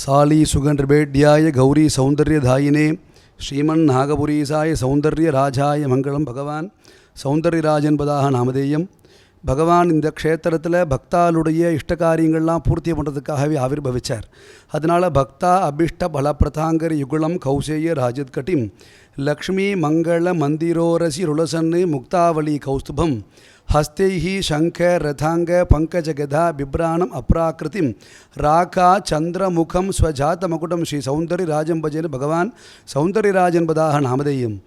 साली सुगंधर्भेड्याय गौरी सौंदर्यधायिने श्रीमन् नागपुरीसाय सौंदर्य राजाय मंगलम भगवान सौंदर्यराजन पदाह नामधेयम பகவான் இந்த க்ஷேத்திரத்தில் பக்தாளுடைய இஷ்ட காரியங்கள்லாம் பூர்த்தி பண்ணுறதுக்காகவே ஆவிர்பவிச்சார். அதனால் பக்தா அபிஷ்ட பலப்பிரதாங்கர் யுகுலம் கௌசேய ராஜத்கட்டிம் லக்ஷ்மி மங்கள மந்திரோரசி ருளசன்னு முக்தாவளி கௌஸ்துபம் ஹஸ்தைஹி சங்க ரதாங்க பங்கஜகதா பிப்ராணம் அப்ராக்கிருதிம் ராகா சந்திரமுகம் ஸ்வஜாத மகுடம் ஸ்ரீ சௌந்தர்யராஜன் பஜேன பகவான் சௌந்தர்யராஜன் பதாக நாமதேயம்.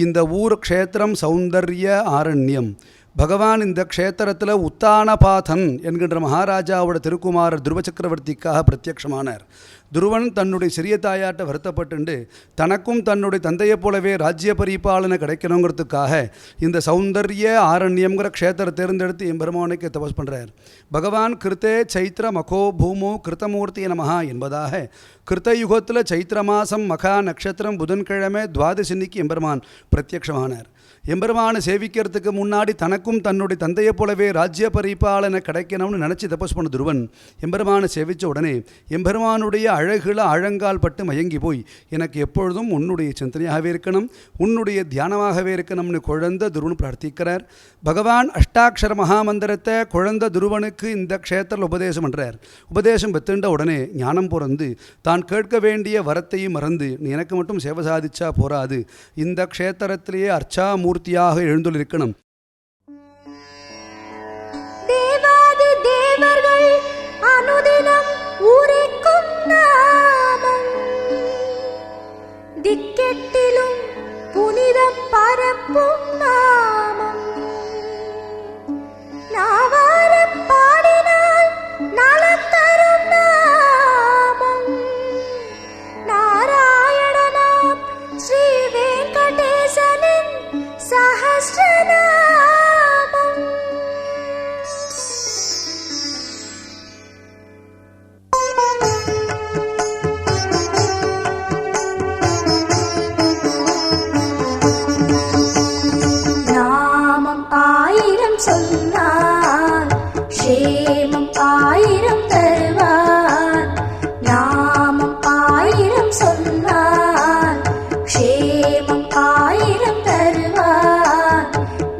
இந்த ஊர் க்ஷேத்திரம் சௌந்தர்ய ஆரண்யம். பகவான் இந்த க்ஷேத்திரத்தில் உத்தானபாதன் என்கின்ற மகாராஜாவோட திருக்குமாரர் துருவ சக்கரவர்த்திக்காக பிரத்யக்ஷமானார். துருவன் தன்னுடைய சிறிய தாயாட்ட வருத்தப்பட்டு தனக்கும் தன்னுடைய தந்தையைப் போலவே ராஜ்ய பரிபாலனை கிடைக்கணுங்கிறதுக்காக இந்த சௌந்தர்ய ஆரண்யம்ங்கிற க்ஷேத்திர தேர்ந்தெடுத்து எம்பெருமானுக்கு தபஸ் பண்ணுறார். பகவான் கிருத்தே சைத்திர மகோ பூமோ கிருத்தமூர்த்தி நமஹா என்பதாக கிருத்தயுகத்தில் சைத்திர மாதம் மகா நட்சத்திரம் புதன்கிழமை துவாதசினிக்கு எம்பெருமான் பிரத்யக்ஷமானார். எம்பெருமானை சேவிக்கிறதுக்கு முன்னாடி தனக்கும் தன்னுடைய தந்தையைப் போலவே ராஜ்ய பரிபாலனை கிடைக்கணும்னு நினச்சி தபஸ் பண்ண துருவன் எம்பெருமானை சேவித்த உடனே எம்பெருமானுடைய அழகுல ஆழங்கால் பட்டு மயங்கி போய் எனக்கு எப்பொழுதும் உன்னுடைய சிந்தனையாகவே இருக்கணும், உன்னுடைய தியானமாகவே இருக்கணும்னு குழந்த துருவன் பிரார்த்திக்கிறார். பகவான் அஷ்டாட்சர மகாமந்திரத்தை குழந்த துருவனுக்கு இந்த க்ஷேத்திரத்தில் உபதேசம் பண்ணுறார். உபதேசம் பெற்றுண்ட உடனே ஞானம் பிறந்து தான் கேட்க வேண்டிய வரத்தையும் மறந்து நீ எனக்கு மட்டும் சேவை சாதிச்சா போராது, இந்த க்ஷேத்திரத்திலேயே அர்ச்சாமூர்த்தியாக எழுந்துள்ளிருக்கணும். தேவாதி தேவர்கள் அனுதினம் உரைக்கும் நாமம் திக்கெட்டிலும் புனிதம் பரப்பும் நாமம் நாவாரம் பாடினால் நலம் தரும் நாமம் நாராயணனாம் ஸ்ரீ வெங்கடேசனின் சஹஸ்ரநாமம். நாமம் ஆயிரம் சொன்னால் க்ஷேமம் ஆயிரம் தருவார். நாமம் ஆயிரம் சொன்னால் க்ஷேமம் ஆயிரம் தருவார்.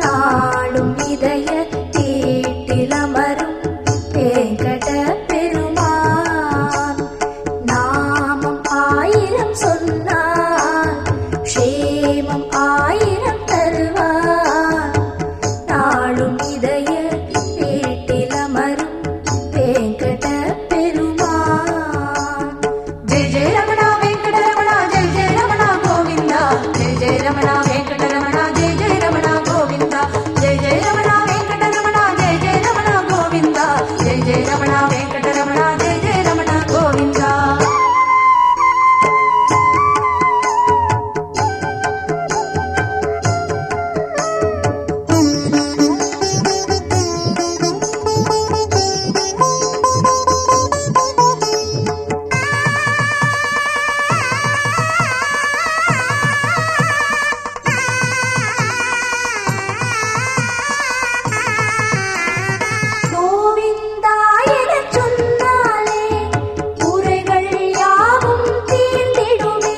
நாளும் இதய தீட்டிலமரும் வேங்கட பெருமான். நாமம் ஆயிரம் சொன்னால் க்ஷேமம் ஆயிரம் தருவார். நாளும் இதய தீட்டிலமரும் வேங்கட பெருமான். ஜெய ஜெய ரமணா வெங்கட ரமணா ஜெய ஜெய ரமணா கோவிந்தா ஜெய ஜெய ரமணா வெங்கட ரமணா ஜெய ஜெய ரமணா கோவிந்தா ஜெய ஜெய ரமணா வெங்கட ரமணா ஜெய ஜெய ரமணா கோவிந்தா ஜெய ஜெய ரமணா வெங்கட ரமணா ஜெய ஜெய ரமணா கோவிந்தா. கோவிந்தா எனச் சொன்னாலே குறைகள் யாவும் தீர்ந்திடுமே.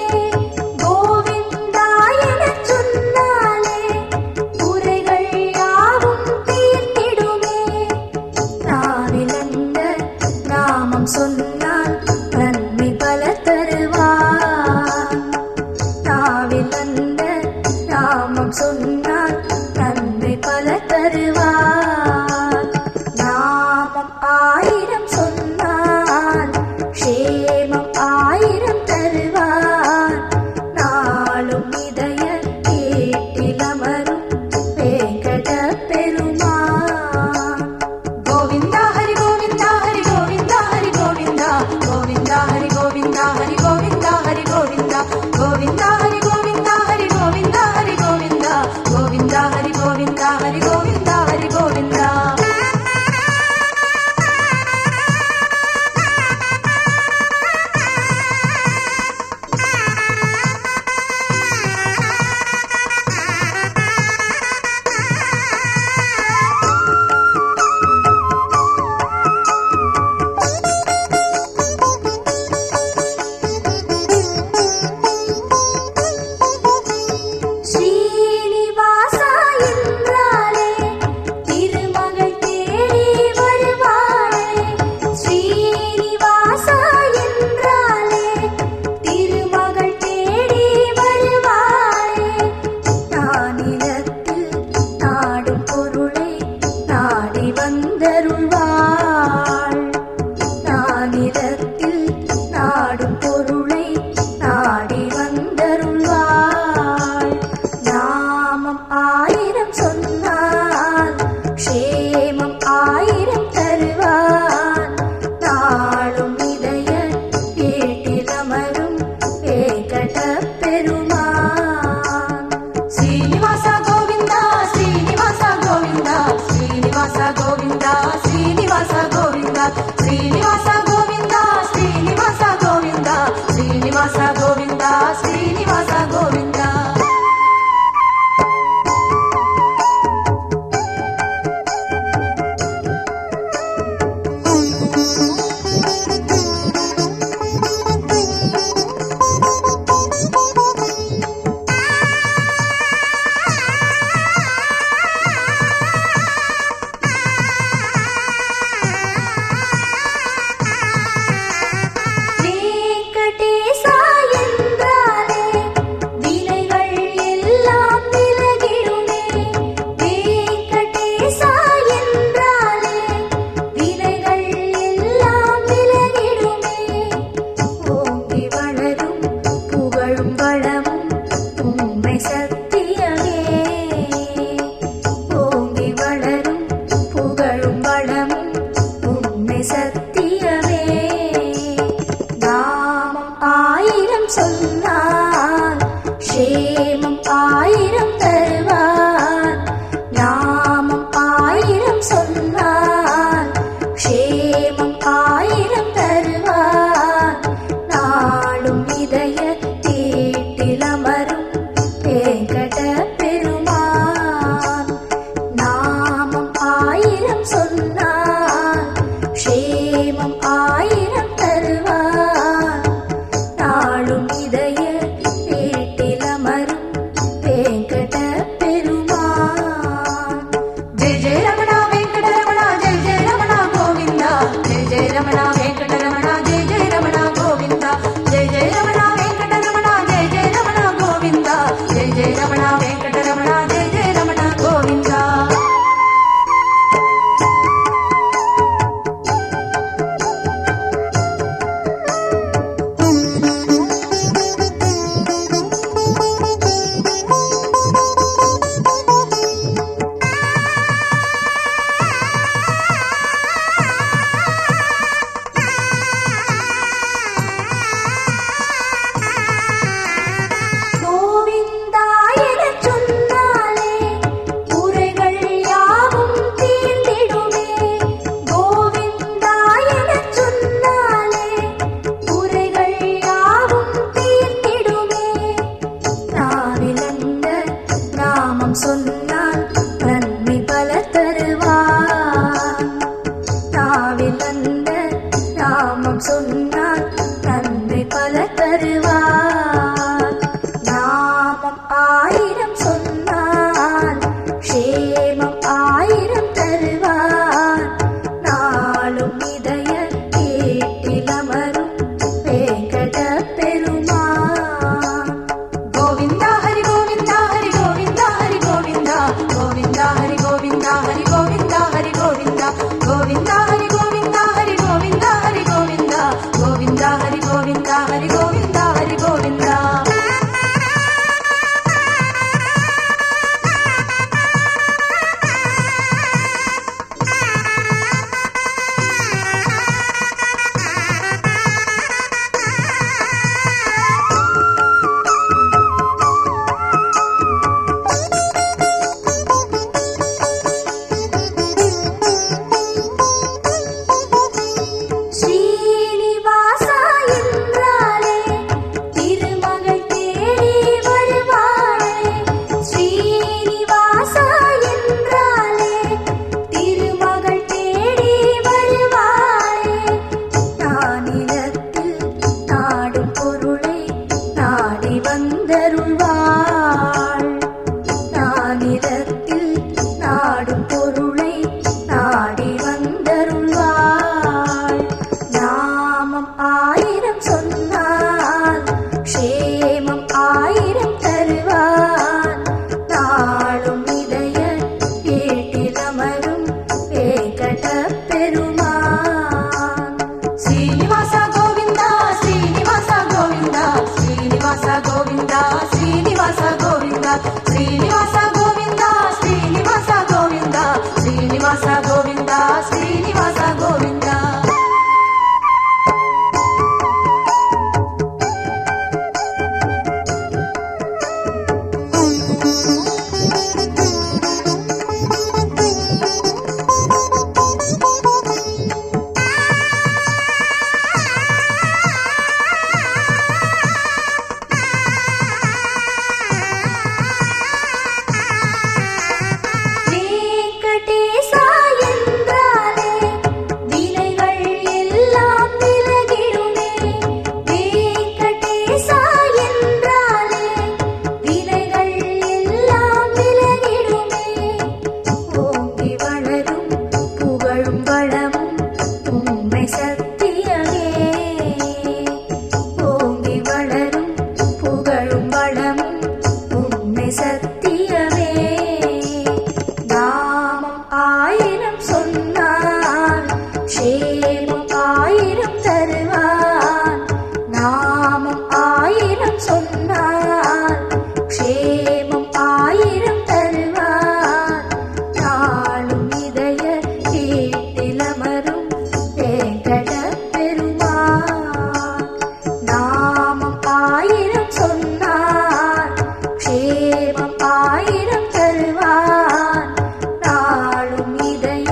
கோவிந்தா எனச் சொன்னாலே குறைகள் யாவும் தீர்ந்திடுமே. நாவிலந்த நாமம் சொன்னால் நன்மை பல தருவார். நாவிலந்த நாமம் சொன்னால் நன்மை பல தருவார். நாமம் ஆயிரம் சொன்னால் க்ஷேமம் ஆயிரம் தருவார். நாளும் இதய கேட்டிலமரும் வேங்கட பெருமான். கோவிந்தா ஹரி கோவிந்தா ஹரி கோவிந்தா ஹரி கோவிந்தா சொன்னால் க்ஷேமம் ஆயிரம் தருவார். நாளும் இதய தீட்டிலமரும் வேங்கட பெருமான். நாமம் ஆயிரம் சொன்னால் க்ஷேமம் ஆயிரம் தருவார். நாளும் இதய தீட்டிலமரும் வேங்கட பெருமான். ஜெய ஜெய ரமணா வெங்கட ரமணா ஜெய ஜெய ரமணா கோவிந்தா. ஜெய ஜெய ரமணா வெங்கட ரமணா ஜெய ஜெய ரமணா கோவிந்தா. ஜெய ஜெய ரமணா வெங்கட ரமணா ஜெய ஜெய ரமணா கோவிந்தா. ஜெய ஜெய ரமணா வெங்கட ரமணா ஜெய ஜெய ரமணா கோவிந்தா. கோவிந்தா எனச் சொன்னாலே குறைகள் யாவும் தீர்ந்திடுமே. கோவிந்தா எனச் சொன்னாலே குறைகள் யாவும் தீர்ந்திடுமே. நாவிலந்த நாமம் சொன்னால் நன்மை பல தருவான். நாவிலந்த நாமம் சொன்னால் நன்மை பல தருவான். நாமம் ஆயிரம் சொன்னால் க்ஷேமம் ஆயிரம் தருவான். நாளும் இதய கேட்டிலமரும் வேங்கட பெருமான். கோவிந்தா ஹரி கோவிந்தா ஹரி கோவிந்தா ஹரி கோவிந்தா. கோவிந்தா ஹரி கோவிந்தா ஹரி கோவிந்தா ஹரி கோவிந்தா. கோவிந்தா ஹரி கோவிந்தா ஹரி கோவிந்தா ஹரி கோவிந்தா. கோவிந்தா ஹரி கோவிந்தா ஹரி கோவிந்தா ஹரி கோவிந்தா. ஸ்ரீனிவாசா என்றாலே திருமகள் தேடி வருவாளே. ஸ்ரீனிவாசா என்றாலே திருமகள் தேடி வருவாளே. நானிலத்தில் நாடும் பொருளை நாடி வந்தருள்வாள். நானிலத்தில் நாடும் பொருளை நாடி வந்தருள்வாள். நாமம் ஆயிரம் சொன்னால் க்ஷேமம் ஆயிரம் தருவான். நாளும் இதய கேட்டிலமரும் வேங்கட பெருமான். ஸ்ரீனிவாசா கோவிந்தா ஸ்ரீனிவாசா கோவிந்தா. ஸ்ரீனிவாசா கோவிந்தா ஸ்ரீனிவாசா கோவிந்தா. ஸ்ரீனிவாசா கோவிந்தா ஸ்ரீனிவாசா கோவிந்தா. ஸ்ரீனிவாசா கோவிந்தா ஸ்ரீனிவாசா கோவிந்தா. வெங்கடேசா என்றாலே வினைகள் எல்லாம் விலகிடுமே. வெங்கடேசா என்றாலே வினைகள் எல்லாம் விலகிடுமே. ஓங்கி வளரும் புகழும் வளமும் உண்மை சத்தியமே. ஓங்கி வளரும் புகழும் வளமும் உண்மை சத்தியமே. நாமம் ஆயிரம் சொன்னால் க்ஷேமம் ஆயிரம் தருவான். நாமம் ஆயிரம் சொன்னால் க்ஷேமம் ஆயிரம் தருவான். நாளும் இதய கேட்டிலமரும் வேங்கட பெருமான். நாமம் ஆயிரம் சொன்னால் க்ஷேமம் ஆயிரம் தருவான். நாளும் இதய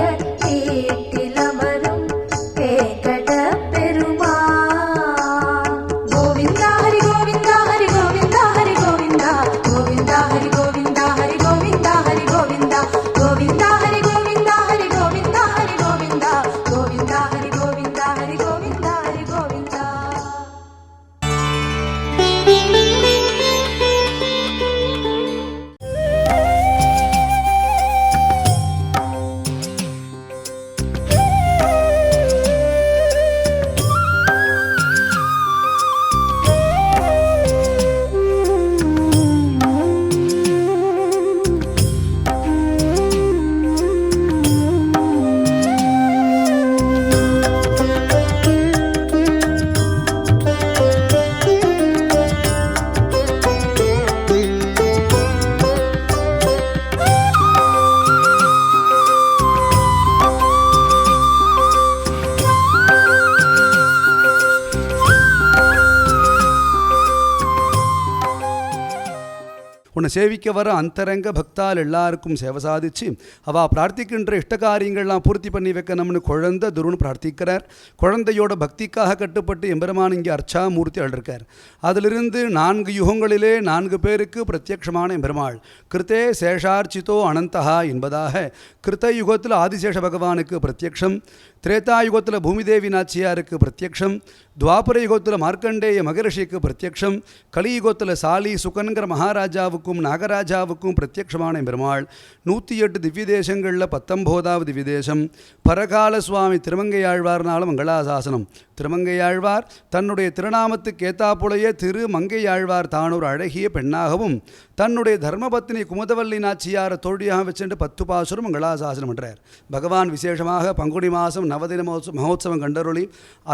உன்னை சேவிக்க வர அந்தரங்க பக்தால் எல்லாருக்கும் சேவை சாதிச்சு அவள் பிரார்த்திக்கின்ற இஷ்டகாரியங்கள்லாம் பூர்த்தி பண்ணி வைக்கணும்னு குழந்தை துருன்னு பிரார்த்திக்கிறார். குழந்தையோட பக்திக்காக கட்டுப்பட்டு எம்பெருமான் இங்கே அர்ச்சாமூர்த்தி அழிருக்கார். அதிலிருந்து 4 யுகங்களிலே 4 பேருக்கு பிரத்யக்ஷமான எம்பெருமாள். கிருத்தே சேஷார்ச்சிதோ அனந்தஹா என்பதாக கிருத்த யுகத்தில் ஆதிசேஷ பகவானுக்கு பிரத்யக்ஷம், திரேதா யுகத்தில் பூமிதேவி நாச்சியாருக்கு பிரத்யக்ஷம், துவாபர யுகத்தில் மார்க்கண்டேய மகரிஷிக்கு பிரத்யக்ஷம், கலியுகத்தில் சாலி சுகன்கிற மகாராஜாவுக்கும் நாகராஜாவுக்கும் பிரத்யக்ஷமான பெருமாள். 108 திவ்ய தேசங்களில் 19வது திவ்ய தேசம் பரகால சுவாமி திருமங்கையாழ்வார்னாலும் மங்களாசாசனம். திருமங்கையாழ்வார் தன்னுடைய திருநாமத்துக்கு ஏத்தாப்புலையே திருமங்கையாழ்வார் தான் ஒரு அழகிய பெண்ணாகவும் தன்னுடைய தர்மபத்னி குமுதவல்லி நாச்சியாரை தோழியாக வச்சுட்டு 10 பாசுரம் மங்களாசாசனம் என்றார். பகவான் விசேஷமாக பங்குனி மாதம் நவதின மகோத்சவம் கண்டருளி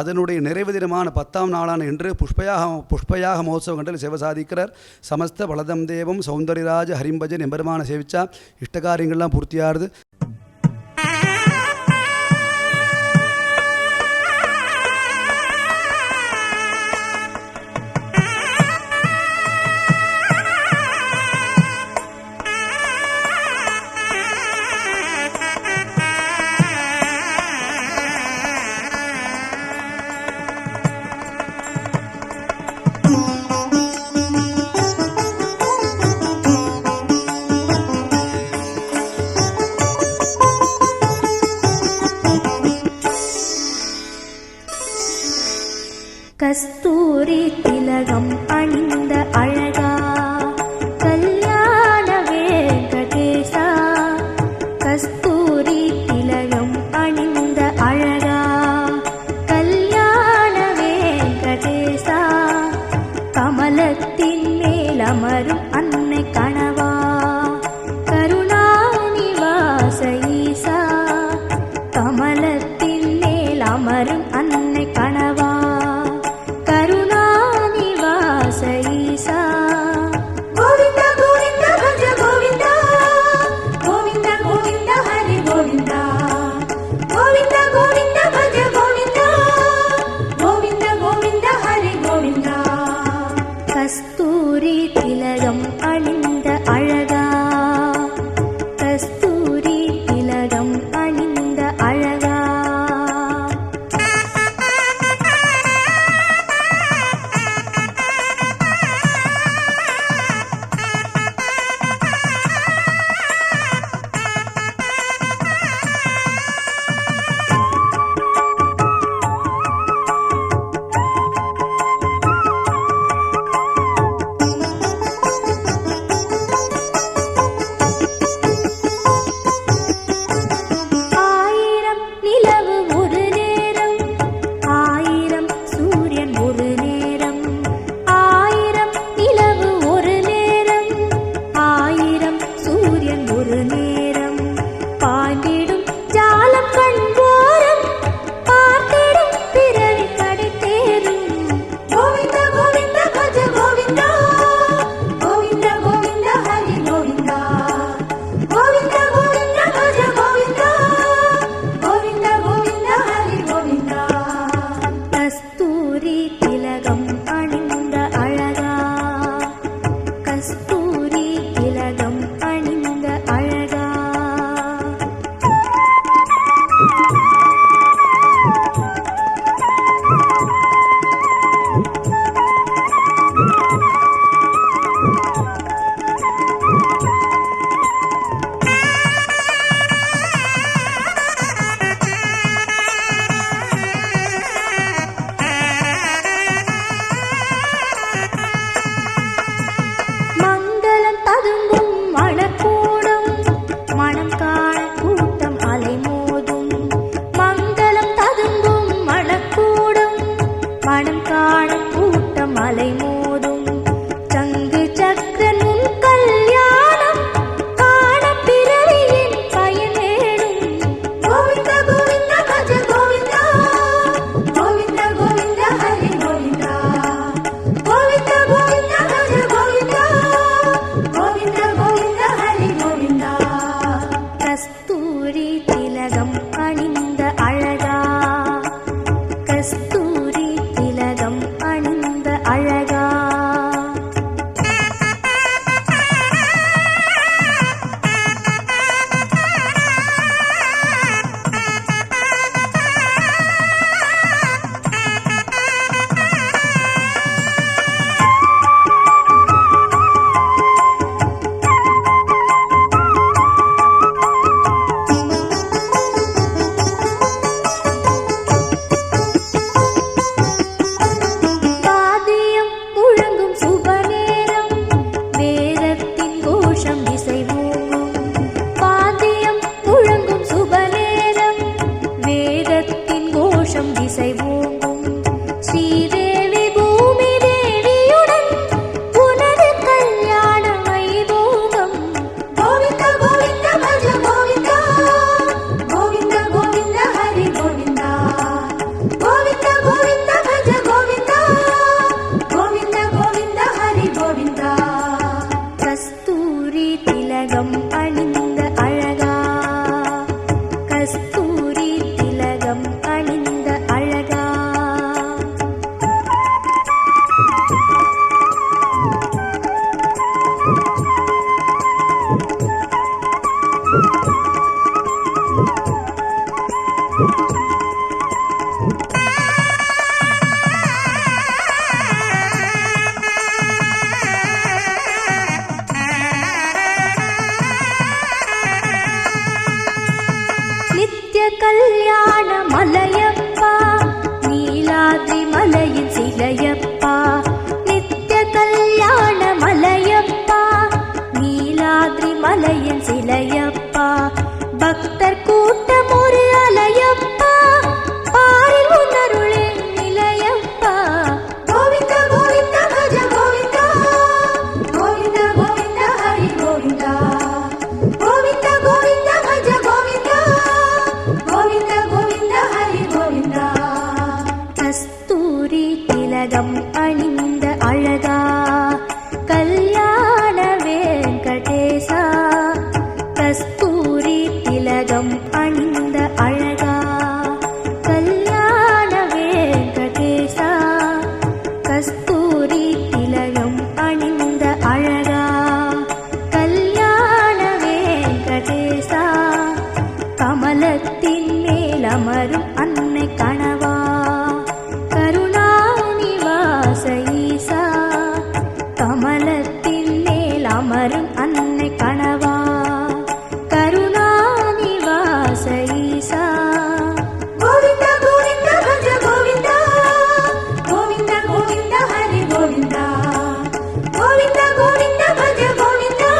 அதனுடைய நிறைவு தினமான 10ஆம் நாளான இன்று புஷ்பயாக மகோத்சவம் கண்டல் சேவை சாதிக்கிறார். சமஸ்த பலதம் தேவம் சௌந்தர்யராஜ ஹரிம்பஜன் எம்பெருமான சேவிச்சா இஷ்டகாரியங்கள்லாம் பூர்த்தியாகுது. கஸ்தூரி திலகம் அணிந்த அழகா கல்யாண வெங்கடேசா, கஸ்தூரி திலகம் அணிந்த அழகா கல்யாண வெங்கடேசா, கமலத்தின் மேல் அமரும் அன்னை கணவா கருணாநிவாச ஈசா, கமலத்தின் மேல் அமரும் அன்னை கணவா கருணாநிவாச ஈசா. இசை ஓங்கும் ஸ்ரீதேவி பூமி தேவியுடன் உனது கல்யாண வைபோகம். கோவிந்த கோவிந்த பஜ கோவிந்தா கோவிந்த கோவிந்த ஹரி கோவிந்தா கோவிந்த கோவிந்த பஜ கோவிந்தா கோவிந்த கோவிந்த ஹரி கோவிந்தா. கஸ்தூரி திலகம் அணிந்த அழகா, கஸ்தூரி திலகம் அணிந்த அழகா. நித்ய கல்யாண மலையப்பா, நீலாத்ரி மலையின் சிலையப்பா. நித்ய கல்யாண மலையப்பா, நீலாத்ரி மலையின் சிலையப்பா. பக்தர் கூட்டம் ஒரு அலையப்பா, பாரில் உணருளே நிலையப்பா. கோவிந்த கோவிந்த பஜ கோவிந்தா கோவிந்த கோவிந்த ஹரி கோவிந்தா கோவிந்த கோவிந்த பஜ கோவிந்தா கோவிந்த கோவிந்த ஹரி கோவிந்தா. கஸ்தூரி திலகம் அணிந்த அழகா, கல்யாண வெங்கடேசா. கஸ்தூரி திலகம் அணிந்த அழகா, கல்யாண வெங்கடேசா. கஸ்தூரி திலகம் அணிந்த அழகா, கல்யாண வெங்கடேசா. கமலத்தின் மேல் அமரும் அன்னை கணவா, கருணாநிவாச ஈசா. கமலத்தின் மேல் அமரும் அன்னை கணவா, கருணாநிவாச ஈசா. கோவிந்த கோவிந்த பஜ கோவிந்தா கோவிந்த கோவிந்த ஹரி கோவிந்தா கோவிந்த கோவிந்த பஜ கோவிந்தா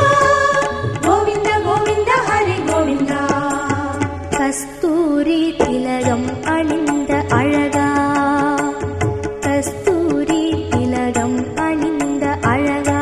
கோவிந்த கோவிந்த ஹரி கோவிந்தா. கஸ்தூரி திலகம் அணிந்த அழகா, கஸ்தூரி திலகம் அணிந்த அழகா.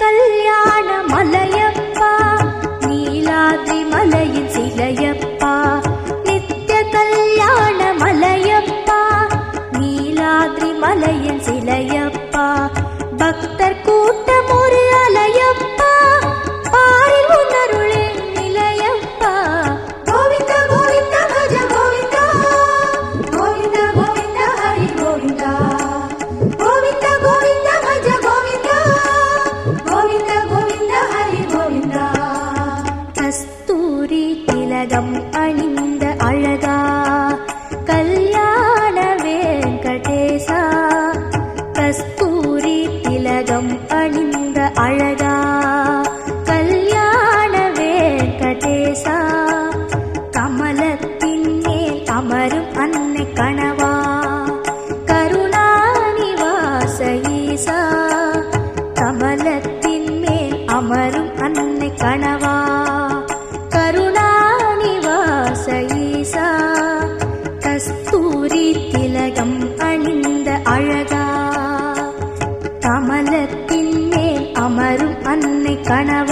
கல்யாண மலையப்பா நீலாத்ரி மலையின் சிலையப்பா நித்திய கல்யாண மலையப்பா நீலாத்ரி மலையின் சிலையப்பா பக்தர் கூட்டம் ஒரு அலையப்பா பாரில் உணருளே நிலையப்பா கோவிந்த கோவிந்த பஜ கோவிந்தா கோவிந்த கோவிந்த ஹரி கோவிந்தா கோவிந்த கோவிந்த பஜ கோவிந்தா கோவிந்த கோவிந்த ஹரி கோவிந்தா கஸ்தூரி திலகம் அணிந்த அழகா கல்யாண வெங்கடேசா கஸ்தூரி திலகம் அணிந்த அழகா கல்யாண வெங்கடேசா கமலத்தின் மேல் அமரும் அன்னை கணவா கருணாநிவாச ஈசா கமலத்தின் மேல் அமரும் அன்னை கணவா கருணாநிவாச ஈசா கஸ்தூரி திலகம் அணிந்த அழகா கமலத்தின் மேல் அமரும் அன்னை கணவா